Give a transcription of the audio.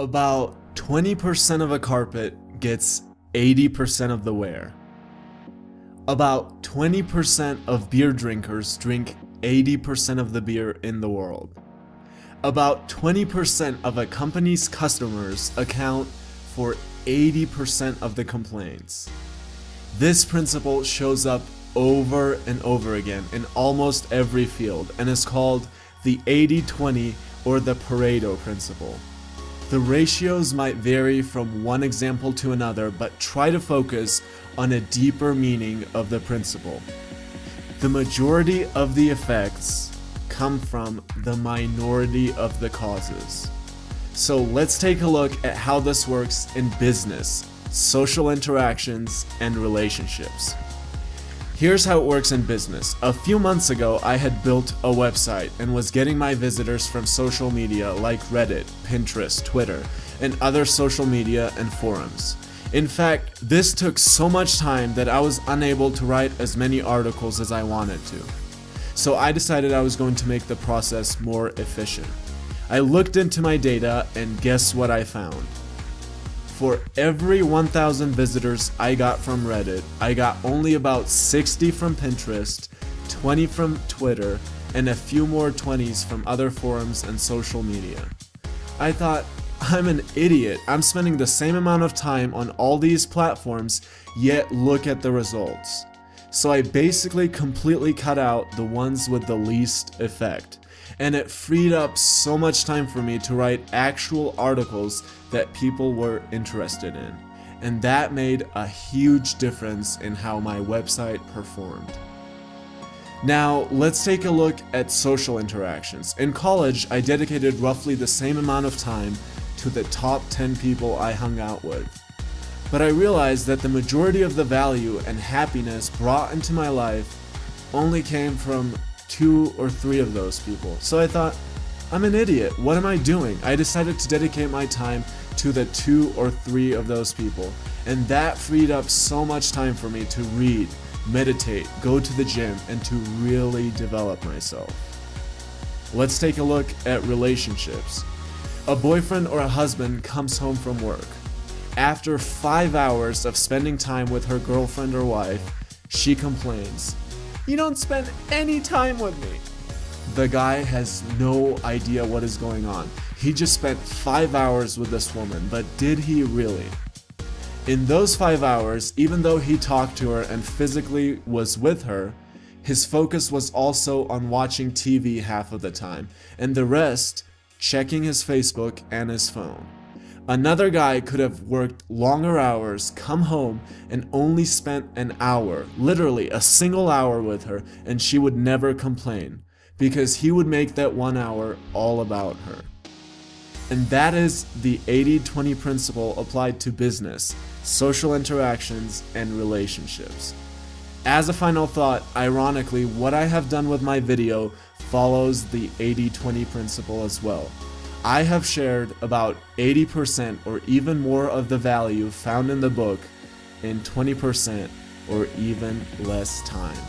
About 20% of a carpet gets 80% of the wear. About 20% of beer drinkers drink 80% of the beer in the world. About 20% of a company's customers account for 80% of the complaints. This principle shows up over and over again in almost every field and is called the 80-20 or the Pareto principle. The ratios might vary from one example to another, but try to focus on a deeper meaning of the principle. The majority of the effects come from the minority of the causes. So let's take a look at how this works in business, social interactions, and relationships. Here's how it works in business. A few months ago, I had built a website and was getting my visitors from social media like Reddit, Pinterest, Twitter, and other social media and forums. In fact, this took so much time that I was unable to write as many articles as I wanted to. So I decided I was going to make the process more efficient. I looked into my data and guess what I found? For every 1,000 visitors I got from Reddit, I got only about 60 from Pinterest, 20 from Twitter, and a few more 20s from other forums and social media. I thought, I'm an idiot. I'm spending the same amount of time on all these platforms, yet look at the results. So I basically completely cut out the ones with the least effect. And it freed up so much time for me to write actual articles that people were interested in. And that made a huge difference in how my website performed. Now, let's take a look at social interactions. In college, I dedicated roughly the same amount of time to the top 10 people I hung out with. But I realized that the majority of the value and happiness brought into my life only came from 2 or 3 of those people. So I thought, I'm an idiot. What am I doing? I decided to dedicate my time to the 2 or 3 of those people. And that freed up so much time for me to read, meditate, go to the gym, and to really develop myself. Let's take a look at relationships. A boyfriend or a husband comes home from work. After 5 hours of spending time with her girlfriend or wife, she complains, "You don't spend any time with me." The guy has no idea what is going on. He just spent 5 hours with this woman, but did he really? In those 5 hours, even though he talked to her and physically was with her, his focus was also on watching TV half of the time, and the rest, checking his Facebook and his phone. Another guy could have worked longer hours, come home, and only spent an hour, literally a single hour with her, and she would never complain, because he would make that 1 hour all about her. And that is the 80-20 principle applied to business, social interactions, and relationships. As a final thought, ironically, what I have done with my video follows the 80-20 principle as well. I have shared about 80% or even more of the value found in the book in 20% or even less time.